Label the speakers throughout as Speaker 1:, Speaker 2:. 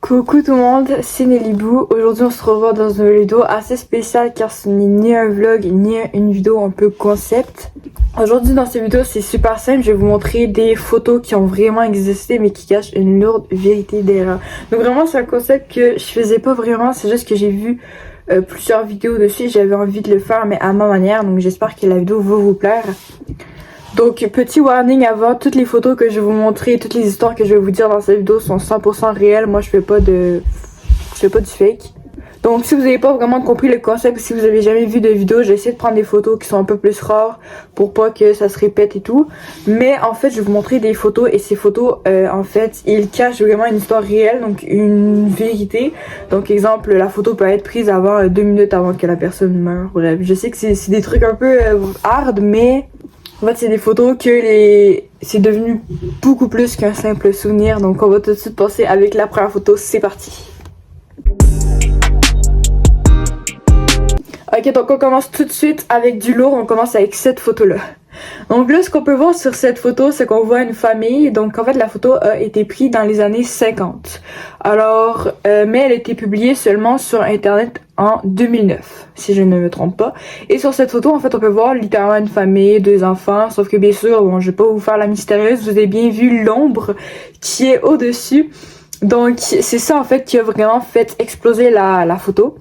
Speaker 1: Coucou tout le monde, c'est Nelly Boo. Aujourd'hui on se revoit dans une vidéo assez spéciale car ce n'est ni un vlog ni une vidéo un peu concept. Aujourd'hui dans cette vidéo c'est super simple, je vais vous montrer des photos qui ont vraiment existé mais qui cachent une lourde vérité derrière. Donc vraiment c'est un concept que je faisais pas vraiment, c'est juste que j'ai vu plusieurs vidéos dessus, j'avais envie de le faire mais à ma manière, donc j'espère que la vidéo va vous plaire. Donc petit warning avant, toutes les photos que je vais vous montrer, toutes les histoires que je vais vous dire dans cette vidéo sont 100% réelles. Moi je fais pas du fake. Donc si vous n'avez pas vraiment compris le concept, si vous avez jamais vu de vidéo, j'ai essayé de prendre des photos qui sont un peu plus rares pour pas que ça se répète et tout. Mais en fait je vais vous montrer des photos et ces photos en fait ils cachent vraiment une histoire réelle, donc une vérité. Donc exemple la photo peut être prise avant 2 minutes avant que la personne meure. Bref, je sais que c'est des trucs un peu hard mais... En fait, c'est des photos que c'est devenu beaucoup plus qu'un simple souvenir. Donc, on va tout de suite passer avec la première photo. C'est parti. Ok, donc on commence tout de suite avec du lourd. On commence avec cette photo-là. Donc là, ce qu'on peut voir sur cette photo, c'est qu'on voit une famille. Donc en fait, la photo a été prise dans les années 50. Alors, mais elle a été publiée seulement sur Internet en 2009, si je ne me trompe pas. Et sur cette photo, en fait, on peut voir littéralement une famille, 2 enfants. Sauf que bien sûr, bon, je vais pas vous faire la mystérieuse. Vous avez bien vu l'ombre qui est au-dessus. Donc c'est ça en fait qui a vraiment fait exploser la photo.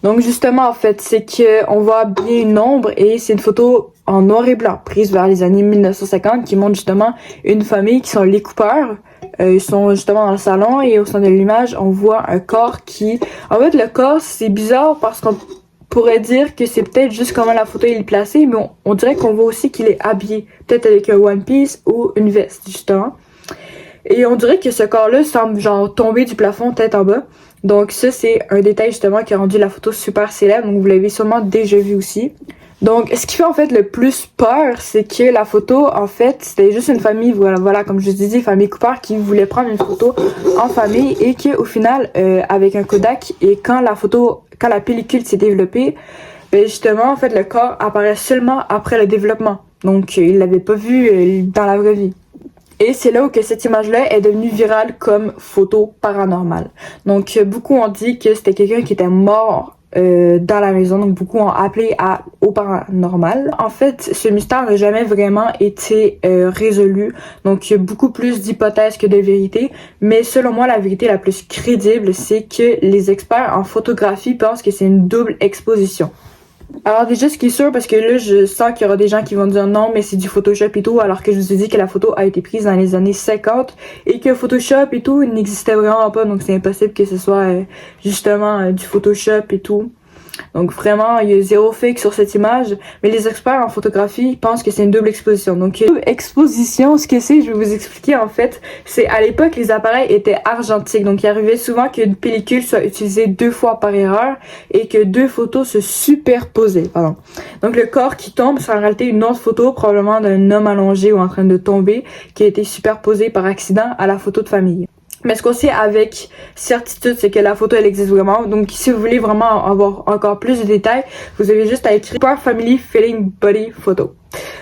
Speaker 1: Donc justement en fait c'est que on voit bien une ombre et c'est une photo en noir et blanc prise vers les années 1950 qui montre justement une famille qui sont les Cooper. Ils sont justement dans le salon et au sein de l'image on voit un corps qui... En fait le corps c'est bizarre parce qu'on pourrait dire que c'est peut-être juste comment la photo est placée mais on dirait qu'on voit aussi qu'il est habillé peut-être avec un one piece ou une veste justement. Et on dirait que ce corps-là semble genre tomber du plafond tête en bas. Donc ça c'est un détail justement qui a rendu la photo super célèbre, donc vous l'avez sûrement déjà vu aussi. Donc ce qui fait en fait le plus peur, c'est que la photo en fait c'était juste une famille, voilà comme je vous ai dit, famille Cooper qui voulait prendre une photo en famille et que au final avec un Kodak et quand la pellicule s'est développée, ben justement en fait le corps apparaît seulement après le développement. Donc il l'avait pas vu dans la vraie vie. Et c'est là où que cette image-là est devenue virale comme photo paranormale. Donc beaucoup ont dit que c'était quelqu'un qui était mort dans la maison, donc beaucoup ont appelé au paranormal. En fait, ce mystère n'a jamais vraiment été résolu, donc il y a beaucoup plus d'hypothèses que de vérités, mais selon moi, la vérité la plus crédible, c'est que les experts en photographie pensent que c'est une double exposition. Alors déjà, ce qui est sûr, parce que là, je sens qu'il y aura des gens qui vont dire non, mais c'est du Photoshop et tout, alors que je vous ai dit que la photo a été prise dans les années 50 et que Photoshop et tout n'existait vraiment pas, donc c'est impossible que ce soit justement du Photoshop et tout. Donc vraiment, il y a zéro fake sur cette image, mais les experts en photographie pensent que c'est une double exposition. Donc double exposition, ce que c'est, je vais vous expliquer en fait, c'est à l'époque les appareils étaient argentiques, donc il arrivait souvent qu'une pellicule soit utilisée 2 fois par erreur et que 2 photos se superposaient. Pardon. Donc le corps qui tombe, c'est en réalité une autre photo, probablement d'un homme allongé ou en train de tomber, qui a été superposée par accident à la photo de famille. Mais ce qu'on sait avec certitude, c'est que la photo, elle existe vraiment. Donc, si vous voulez vraiment avoir encore plus de détails, vous avez juste à écrire Cooper Family Feeling Body Photo.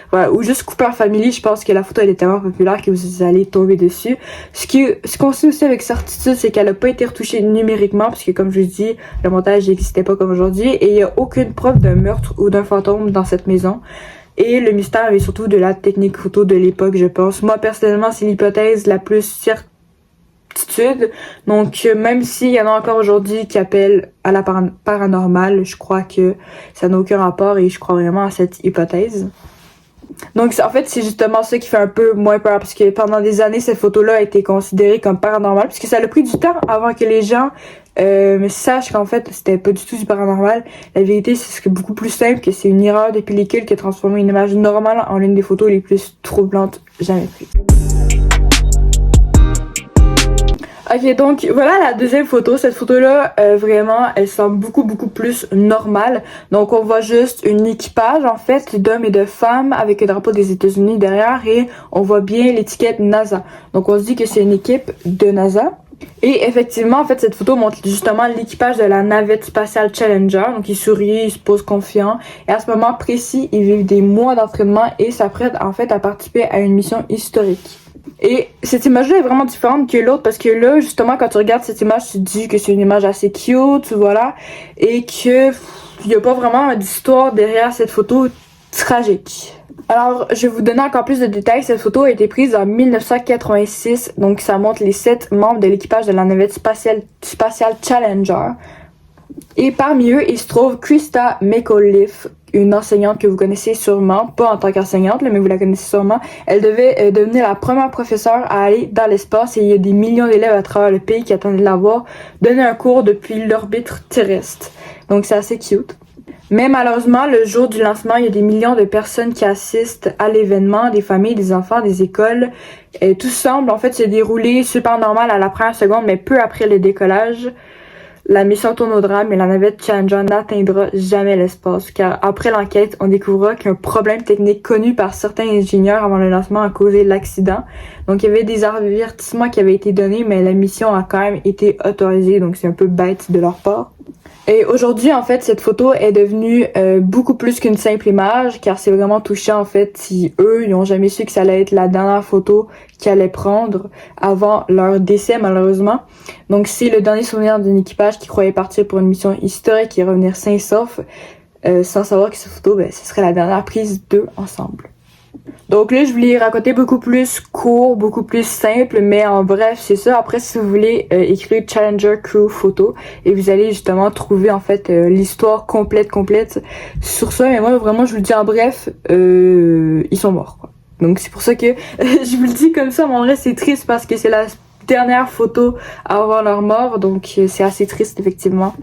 Speaker 1: Voilà, ou juste Cooper Family, je pense que la photo, elle est tellement populaire que vous allez tomber dessus. Ce qu'on sait aussi avec certitude, c'est qu'elle n'a pas été retouchée numériquement, parce que comme je vous dis, le montage n'existait pas comme aujourd'hui, et il n'y a aucune preuve d'un meurtre ou d'un fantôme dans cette maison. Et le mystère est surtout de la technique photo de l'époque, je pense. Moi, personnellement, c'est l'hypothèse la plus certaine. Donc même s'il y en a encore aujourd'hui qui appellent à la paranormale, je crois que ça n'a aucun rapport et je crois vraiment à cette hypothèse. Donc en fait c'est justement ça qui fait un peu moins peur parce que pendant des années cette photo-là a été considérée comme paranormale parce que ça a pris du temps avant que les gens sachent qu'en fait c'était pas du tout du paranormal. La vérité c'est beaucoup plus simple, que c'est une erreur de pellicule qui a transformé une image normale en l'une des photos les plus troublantes jamais prises. Ok, donc voilà la deuxième photo. Cette photo-là, vraiment, elle semble beaucoup plus normale. Donc on voit juste une équipage, en fait, d'hommes et de femmes avec le drapeau des États-Unis derrière et on voit bien l'étiquette NASA. Donc on se dit que c'est une équipe de NASA. Et effectivement, en fait, cette photo montre justement l'équipage de la navette spatiale Challenger. Donc ils sourient, ils se posent confiants. Et à ce moment précis, ils vivent des mois d'entraînement et s'apprêtent en fait à participer à une mission historique. Et cette image-là est vraiment différente que l'autre parce que là, justement, quand tu regardes cette image, tu te dis que c'est une image assez cute, voilà, et que il y a pas vraiment d'histoire derrière cette photo tragique. Alors, je vais vous donner encore plus de détails. Cette photo a été prise en 1986, donc ça montre les 7 membres de l'équipage de la navette spatiale Challenger. Et parmi eux, il se trouve Christa McAuliffe, une enseignante que vous connaissez sûrement, pas en tant qu'enseignante, mais vous la connaissez sûrement. Elle devait devenir la première professeure à aller dans l'espace et il y a des millions d'élèves à travers le pays qui attendaient de la voir donner un cours depuis l'orbite terrestre. Donc c'est assez cute. Mais malheureusement, le jour du lancement, il y a des millions de personnes qui assistent à l'événement, des familles, des enfants, des écoles. Et tout semble en fait se dérouler super normal à la première seconde, mais peu après le décollage. La mission tourne au drame et la navette Challenger n'atteindra jamais l'espace, car après l'enquête, on découvrira qu'un problème technique connu par certains ingénieurs avant le lancement a causé l'accident. Donc il y avait des avertissements qui avaient été donnés, mais la mission a quand même été autorisée, donc c'est un peu bête de leur part. Et aujourd'hui, en fait, cette photo est devenue beaucoup plus qu'une simple image, car c'est vraiment touchant, en fait, si eux, ils ont jamais su que ça allait être la dernière photo qu'ils allaient prendre avant leur décès, malheureusement. Donc, c'est le dernier souvenir d'un équipage qui croyait partir pour une mission historique et revenir sain et sauf, sans savoir que cette photo, ce serait la dernière prise d'eux ensemble. Donc là, je voulais raconter beaucoup plus court, beaucoup plus simple, mais en bref, c'est ça. Après, si vous voulez, écrire Challenger Crew photo et vous allez justement trouver en fait l'histoire complète sur ça. Mais moi, vraiment, je vous le dis en bref, ils sont morts, quoi. Donc c'est pour ça que je vous le dis comme ça, mais en vrai, c'est triste parce que c'est la dernière photo à avoir leur mort, donc c'est assez triste, effectivement.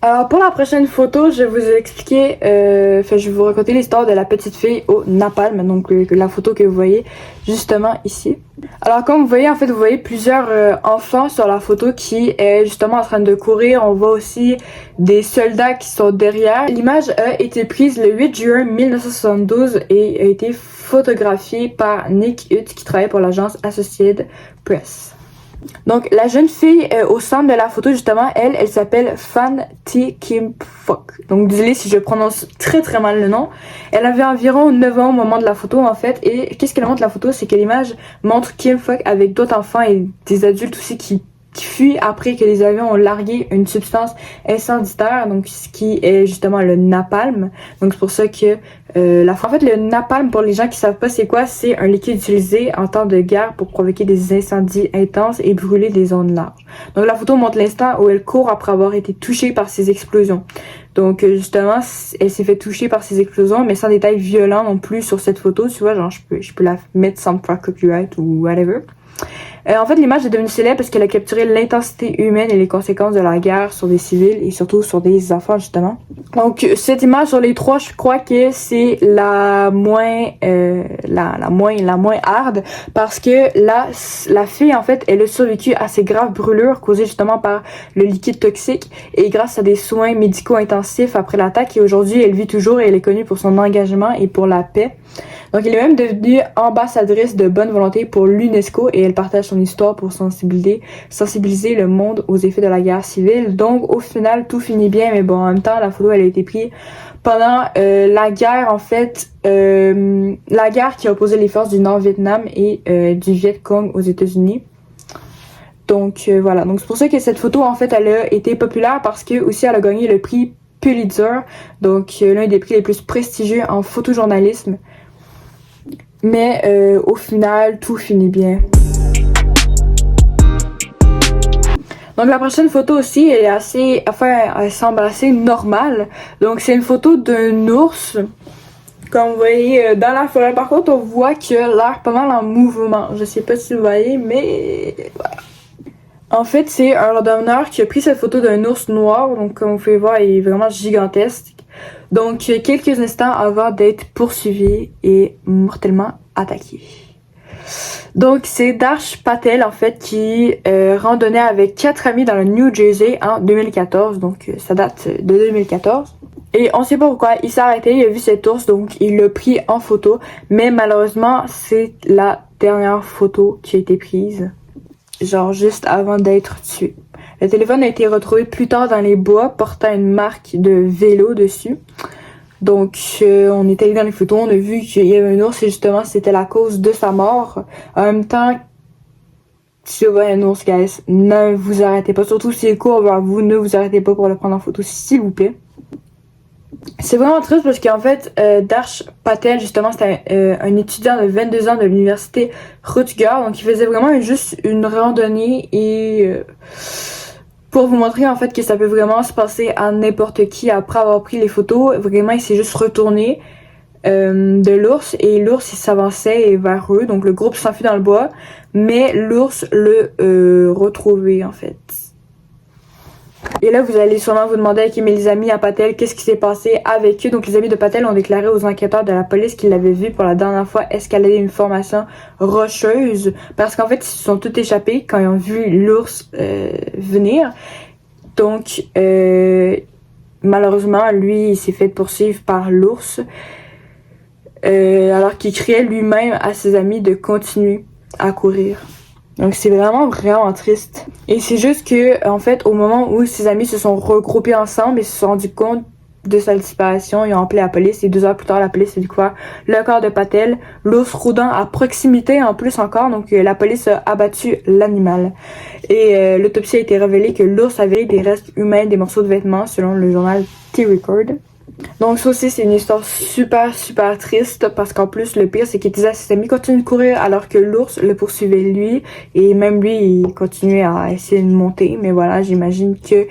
Speaker 1: Alors pour la prochaine photo, je vais vous expliquer, je vais vous raconter l'histoire de la petite fille au napalm, donc la photo que vous voyez justement ici. Alors comme vous voyez, en fait, vous voyez plusieurs enfants sur la photo qui est justement en train de courir. On voit aussi des soldats qui sont derrière. L'image a été prise le 8 juin 1972 et a été photographiée par Nick Hutt qui travaille pour l'agence Associated Press. Donc la jeune fille au centre de la photo justement, elle s'appelle Phan Thi Kim Phuc. Donc désolé si je prononce très mal le nom. Elle avait environ 9 ans au moment de la photo en fait. Et qu'est-ce qu'elle montre la photo? C'est que l'image montre Kim Phuc avec d'autres enfants et des adultes aussi qui fuient après que les avions ont largué une substance incendiaire, donc ce qui est justement le napalm. Donc c'est pour ça que en fait le napalm, pour les gens qui savent pas c'est quoi, c'est un liquide utilisé en temps de guerre pour provoquer des incendies intenses et brûler des zones larges. Donc la photo montre l'instant où elle court après avoir été touchée par ces explosions. Donc justement, elle s'est fait toucher par ces explosions, mais sans détails violents non plus sur cette photo, tu vois, genre je peux la mettre sans me faire copyright ou whatever. En fait, l'image est devenue célèbre parce qu'elle a capturé l'intensité humaine et les conséquences de la guerre sur des civils et surtout sur des enfants, justement. Donc, cette image sur les trois, je crois que c'est la moins hard parce que la fille, en fait, elle a survécu à ces graves brûlures causées justement par le liquide toxique et grâce à des soins médicaux intensifs après l'attaque. Et aujourd'hui, elle vit toujours et elle est connue pour son engagement et pour la paix. Donc, elle est même devenue ambassadrice de bonne volonté pour l'UNESCO et elle partage son histoire pour sensibiliser le monde aux effets de la guerre civile. Donc, au final, tout finit bien, mais bon, en même temps, la photo, elle a été prise pendant la guerre, en fait, la guerre qui a opposé les forces du Nord-Vietnam et du Viet Cong aux États-Unis. Donc, voilà. Donc, c'est pour ça que cette photo, en fait, elle a été populaire parce que aussi, elle a gagné le prix Pulitzer, donc l'un des prix les plus prestigieux en photojournalisme. Mais au final, tout finit bien. Donc la prochaine photo aussi, elle semble assez normale. Donc c'est une photo d'un ours. Comme vous voyez dans la forêt. Par contre, on voit qu'il a l'air pas mal en mouvement. Je sais pas si vous voyez, mais voilà. En fait, c'est un randonneur qui a pris cette photo d'un ours noir. Donc comme vous pouvez voir, il est vraiment gigantesque. Donc, quelques instants avant d'être poursuivi et mortellement attaqué. Donc, c'est Darsh Patel, en fait, qui randonnait avec 4 amis dans le New Jersey en 2014. Donc, ça date de 2014. Et on sait pas pourquoi, il s'est arrêté, il a vu cet ours, donc il l'a pris en photo. Mais malheureusement, c'est la dernière photo qui a été prise. Genre, juste avant d'être tué. Le téléphone a été retrouvé plus tard dans les bois, portant une marque de vélo dessus. Donc, on est allé dans les photos, on a vu qu'il y avait un ours et justement, c'était la cause de sa mort. En même temps, si vous voyez un ours, guys, ne vous arrêtez pas. Surtout s'il court vers vous, ne vous arrêtez pas pour le prendre en photo, s'il vous plaît. C'est vraiment triste parce qu'en fait, Darsh Patel, justement, c'était un étudiant de 22 ans de l'université Rutgers. Donc, il faisait vraiment juste une randonnée et pour vous montrer en fait que ça peut vraiment se passer à n'importe qui après avoir pris les photos. Vraiment, il s'est juste retourné de l'ours et l'ours il s'avançait vers eux. Donc, le groupe s'enfuit dans le bois, mais l'ours le retrouvait en fait. Et là, vous allez sûrement vous demander avec mes amis à Patel qu'est-ce qui s'est passé avec eux. Donc, les amis de Patel ont déclaré aux enquêteurs de la police qu'ils l'avaient vu pour la dernière fois escalader une formation rocheuse. Parce qu'en fait, ils se sont tous échappés quand ils ont vu l'ours venir. Donc, malheureusement, lui, il s'est fait poursuivre par l'ours. Alors qu'il criait lui-même à ses amis de continuer à courir. Donc c'est vraiment triste. Et c'est juste que en fait au moment où ses amis se sont regroupés ensemble et se sont rendus compte de sa disparition, ils ont appelé la police et 2 heures plus tard la police a découvert le corps de Patel, l'ours rôdant à proximité en plus encore. Donc la police a abattu l'animal. Et l'autopsie a été révélée que l'ours avait des restes humains, des morceaux de vêtements selon le journal T-Record. Donc ça aussi c'est une histoire super triste parce qu'en plus le pire c'est qu'il disait à ses amis continuent de courir alors que l'ours le poursuivait lui et même lui il continuait à essayer de monter. Mais voilà, j'imagine que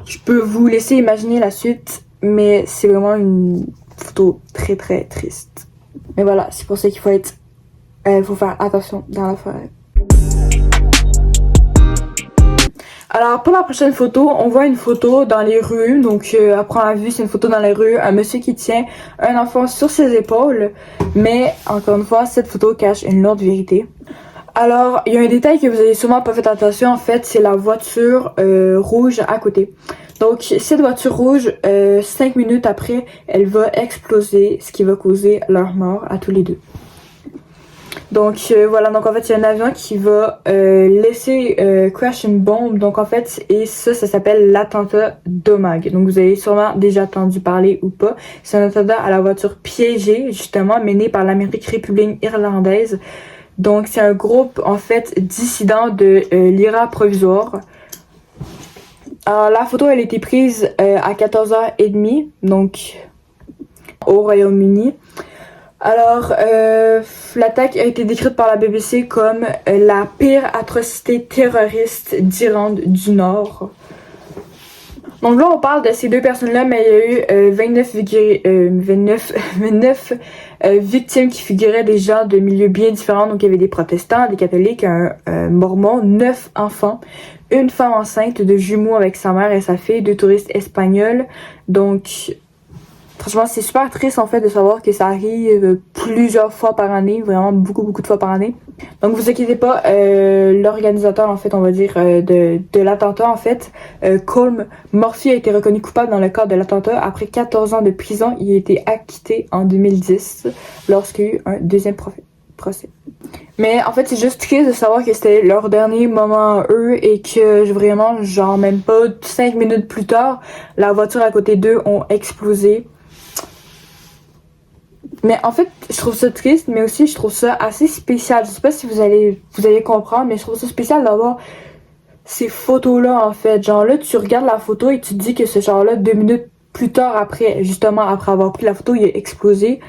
Speaker 1: je peux vous laisser imaginer la suite, mais c'est vraiment une photo très triste. Mais voilà, c'est pour ça qu'il faut faire attention dans la forêt. Alors pour la prochaine photo, on voit une photo dans les rues. Donc à première vue, c'est une photo dans les rues, un monsieur qui tient un enfant sur ses épaules. Mais encore une fois, cette photo cache une lourde vérité. Alors, il y a un détail que vous avez sûrement pas fait attention, en fait, c'est la voiture rouge à côté. Donc cette voiture rouge, 5 minutes après, elle va exploser, ce qui va causer leur mort à tous les deux. Donc voilà, donc en fait il y a un avion qui va laisser crash une bombe, donc en fait, et ça s'appelle l'attentat d'Omagh. Donc vous avez sûrement déjà entendu parler ou pas. C'est un attentat à la voiture piégée, justement, mené par l'Amérique républicaine irlandaise. Donc c'est un groupe en fait dissident de l'IRA provisoire. Alors la photo elle a été prise à 14h30, donc au Royaume-Uni. Alors, l'attaque a été décrite par la BBC comme la pire atrocité terroriste d'Irlande du Nord. Donc là, on parle de ces deux personnes-là, mais il y a eu 29 victimes qui figuraient des gens de milieux bien différents. Donc il y avait des protestants, des catholiques, un mormon, 9 enfants, une femme enceinte de jumeaux avec sa mère et sa fille, 2 touristes espagnols. Donc franchement, c'est super triste en fait de savoir que ça arrive plusieurs fois par année, vraiment beaucoup de fois par année. Donc vous inquiétez pas, l'organisateur en fait, on va dire, de l'attentat en fait, Colm Murphy a été reconnu coupable dans le cadre de l'attentat. Après 14 ans de prison, il a été acquitté en 2010 lorsqu'il y a eu un deuxième procès. Mais en fait, c'est juste triste de savoir que c'était leur dernier moment à eux et que vraiment, genre même pas 5 minutes plus tard, la voiture à côté d'eux ont explosé. Mais en fait, je trouve ça triste, mais aussi je trouve ça assez spécial. Je sais pas si vous allez comprendre, mais je trouve ça spécial d'avoir ces photos-là, en fait. Genre là, tu regardes la photo et tu te dis que ce genre-là, 2 minutes plus tard après, justement, après avoir pris la photo, il a explosé.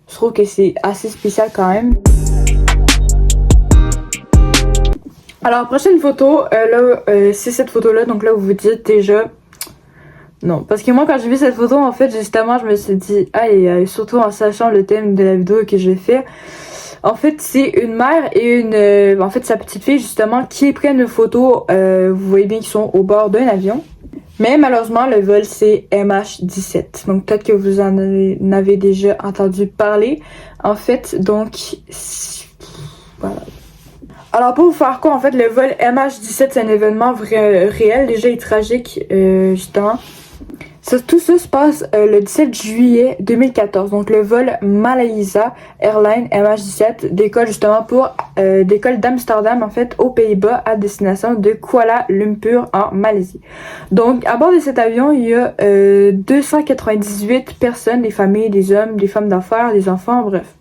Speaker 1: Je trouve que c'est assez spécial quand même. Alors, prochaine photo, c'est cette photo-là. Donc là, vous vous dites déjà... Non, parce que moi quand j'ai vu cette photo, en fait, justement, je me suis dit, surtout en sachant le thème de la vidéo que j'ai fait, en fait, c'est une mère et en fait, sa petite fille, justement, qui prennent une photo, vous voyez bien qu'ils sont au bord d'un avion. Mais malheureusement, le vol, c'est MH17. Donc, peut-être que vous en avez déjà entendu parler. En fait, donc, voilà. Alors, pour vous faire quoi, en fait, le vol MH17, c'est un événement réel, déjà et tragique, justement. Tout ça se passe le 17 juillet 2014. Donc le vol Malaysia Airlines MH17 décolle justement décolle d'Amsterdam en fait aux Pays-Bas à destination de Kuala Lumpur en Malaisie. Donc à bord de cet avion, il y a 298 personnes, des familles, des hommes, des femmes d'affaires, des enfants, bref.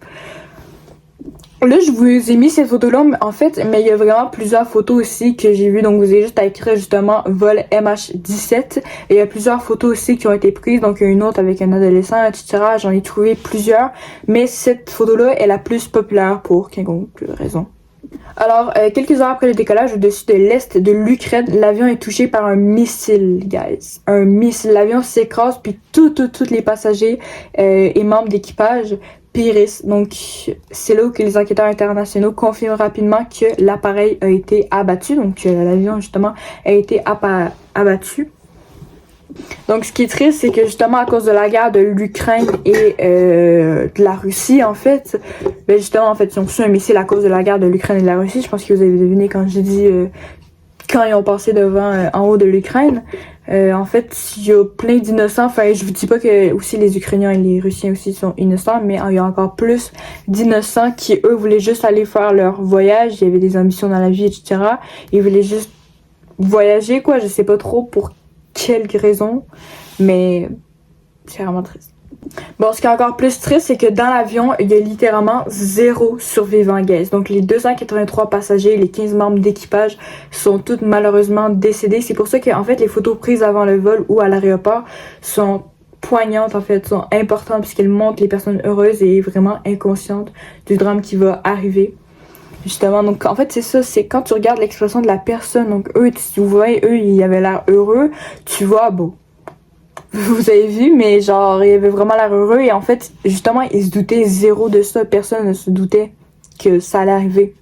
Speaker 1: Là, je vous ai mis cette photo-là, en fait, mais il y a vraiment plusieurs photos aussi que j'ai vues. Donc, vous avez juste à écrire justement vol MH17. Et il y a plusieurs photos aussi qui ont été prises. Donc, il y a une autre avec un adolescent, etc. J'en ai trouvé plusieurs. Mais cette photo-là est la plus populaire pour quelconque raison. Alors, quelques heures après le décollage au-dessus de l'est de l'Ukraine, l'avion est touché par un missile, guys. Un missile. L'avion s'écrase, puis tous les passagers et membres d'équipage périssent. Donc, c'est là où que les enquêteurs internationaux confirment rapidement que l'appareil a été abattu. Donc, l'avion, justement, a été abattu. Donc, ce qui est triste, c'est que justement, à cause de la guerre de l'Ukraine et de la Russie, en fait, ben justement, en fait, ils ont reçu un missile à cause de la guerre de l'Ukraine et de la Russie. Je pense que vous avez deviné quand j'ai dit quand ils ont passé devant, en haut de l'Ukraine. En fait, il y a plein d'innocents. Enfin, je vous dis pas que aussi les Ukrainiens et les Russiens aussi sont innocents, mais il y a encore plus d'innocents qui, eux, voulaient juste aller faire leur voyage. Il y avait des ambitions dans la vie, etc. Ils voulaient juste voyager, quoi. Je sais pas trop pour quelle raison, mais c'est vraiment triste. Bon, ce qui est encore plus triste, c'est que dans l'avion, il y a littéralement 0 survivant, guys. Donc, les 283 passagers, les 15 membres d'équipage sont tous malheureusement décédés. C'est pour ça que, en fait, les photos prises avant le vol ou à l'aéroport sont poignantes, en fait, sont importantes puisqu'elles montrent les personnes heureuses et vraiment inconscientes du drame qui va arriver. Justement, donc en fait c'est ça, c'est quand tu regardes l'expression de la personne, donc eux, tu vois, eux ils avaient l'air heureux, tu vois, bon, vous avez vu, mais genre il avait vraiment l'air heureux et en fait justement ils se doutaient zéro de ça, personne ne se doutait que ça allait arriver.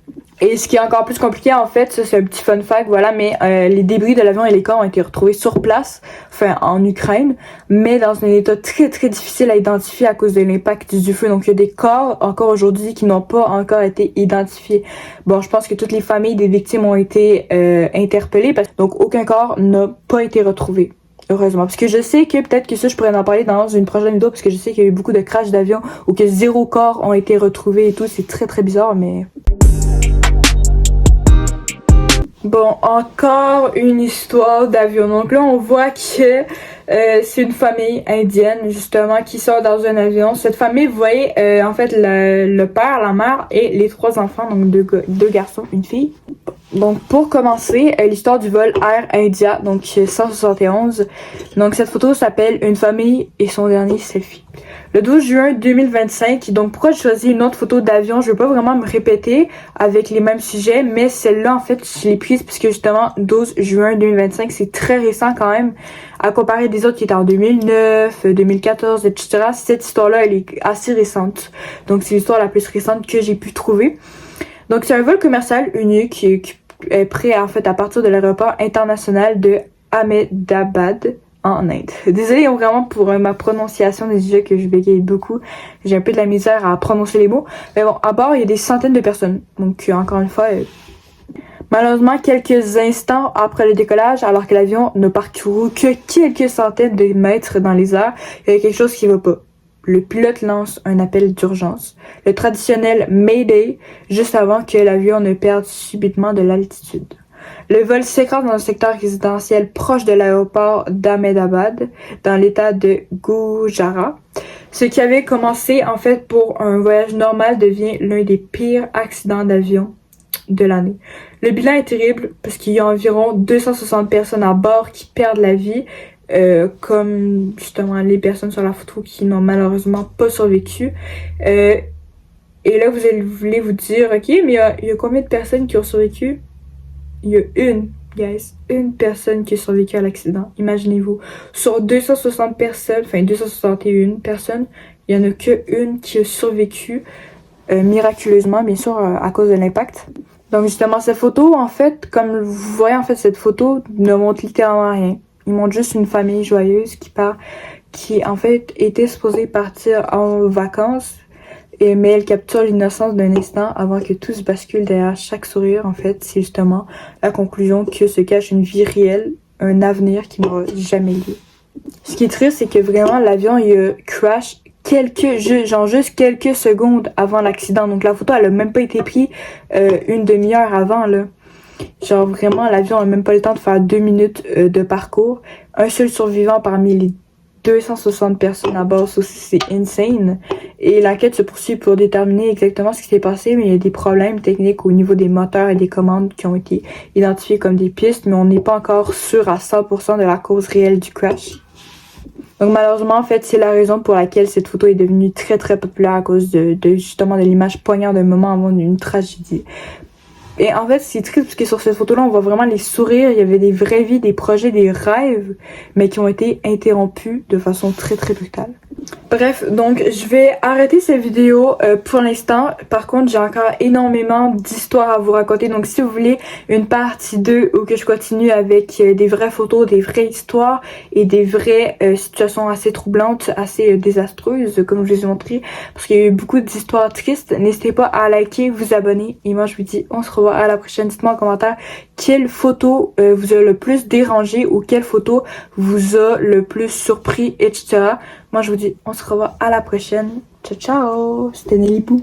Speaker 1: Et ce qui est encore plus compliqué en fait, ça c'est un petit fun fact, voilà, mais les débris de l'avion et les corps ont été retrouvés sur place, enfin en Ukraine, mais dans un état très très difficile à identifier à cause de l'impact du feu. Donc il y a des corps encore aujourd'hui qui n'ont pas encore été identifiés. Bon, je pense que toutes les familles des victimes ont été interpellées, donc aucun corps n'a pas été retrouvé. Heureusement. Parce que je sais que peut-être que ça, je pourrais en parler dans une prochaine vidéo, parce que je sais qu'il y a eu beaucoup de crashs d'avions où que 0 corps ont été retrouvés et tout. C'est très très bizarre, mais... Bon, encore une histoire d'avion. Donc là, on voit que c'est une famille indienne, justement, qui sort dans un avion. Cette famille, vous voyez, en fait, le père, la mère et les 3 enfants, donc deux garçons, une fille. Donc, pour commencer, l'histoire du vol Air India, donc 171. Donc, cette photo s'appelle « Une famille et son dernier selfie ». Le 12 juin 2025, donc pourquoi j'ai choisi une autre photo d'avion, je veux pas vraiment me répéter avec les mêmes sujets, mais celle-là, en fait, je l'ai prise parce que justement, 12 juin 2025, c'est très récent quand même, à comparer des autres qui étaient en 2009, 2014, etc. Cette histoire-là, elle est assez récente. Donc, c'est l'histoire la plus récente que j'ai pu trouver. Donc, c'est un vol commercial unique qui est prêt, en fait, à partir de l'aéroport international de Ahmedabad, en Inde. Désolée vraiment pour ma prononciation des sujets que je bégaye beaucoup. J'ai un peu de la misère à prononcer les mots. Mais bon, à bord, il y a des centaines de personnes. Donc, encore une fois, malheureusement, quelques instants après le décollage, alors que l'avion n'a parcouru que quelques centaines de mètres dans les airs, il y a quelque chose qui va pas. Le pilote lance un appel d'urgence, le traditionnel Mayday, juste avant que l'avion ne perde subitement de l'altitude. Le vol s'écrase dans un secteur résidentiel proche de l'aéroport d'Ahmedabad, dans l'état de Gujarat. Ce qui avait commencé, en fait, pour un voyage normal devient l'un des pires accidents d'avion de l'année. Le bilan est terrible parce qu'il y a environ 260 personnes à bord qui perdent la vie, comme justement les personnes sur la photo qui n'ont malheureusement pas survécu. Et là, vous voulez vous dire, ok, mais il y a combien de personnes qui ont survécu? Il y a une personne qui a survécu à l'accident. Imaginez-vous. Sur 260 personnes, enfin 261 personnes, il n'y en a qu'une qui a survécu miraculeusement, bien sûr, à cause de l'impact. Donc justement, cette photo, en fait, comme vous voyez, en fait, cette photo ne montre littéralement rien. Il montre juste une famille joyeuse qui en fait était supposée partir en vacances. Mais elle capture l'innocence d'un instant avant que tout se bascule derrière chaque sourire. En fait, c'est justement la conclusion que se cache une vie réelle, un avenir qui n'aura jamais lieu. Ce qui est triste, c'est que vraiment l'avion il a crash juste quelques secondes avant l'accident. Donc la photo elle a même pas été prise une demi-heure avant là. Genre vraiment l'avion a même pas le temps de faire 2 minutes de parcours. Un seul survivant parmi les 260 personnes à bord aussi, c'est insane. Et l'enquête se poursuit pour déterminer exactement ce qui s'est passé, mais il y a des problèmes techniques au niveau des moteurs et des commandes qui ont été identifiés comme des pistes, mais on n'est pas encore sûr à 100% de la cause réelle du crash. Donc malheureusement, en fait, c'est la raison pour laquelle cette photo est devenue très très populaire à cause de justement de l'image poignante d'un moment avant d'une tragédie. Et en fait, c'est triste parce que sur cette photo-là, on voit vraiment les sourires. Il y avait des vraies vies, des projets, des rêves, mais qui ont été interrompus de façon très très brutale. Bref, donc je vais arrêter cette vidéo pour l'instant. Par contre, j'ai encore énormément d'histoires à vous raconter. Donc si vous voulez une partie 2 où que je continue avec des vraies photos, des vraies histoires et des vraies situations assez troublantes, assez désastreuses, comme je vous ai montré, parce qu'il y a eu beaucoup d'histoires tristes, n'hésitez pas à liker, vous abonner. Et moi, je vous dis, on se revoit à la prochaine. Dites-moi en commentaire quelle photo vous a le plus dérangé ou quelle photo vous a le plus surpris, etc. Moi, je vous dis, on se revoit à la prochaine. Ciao, ciao. C'était Nelly Pou.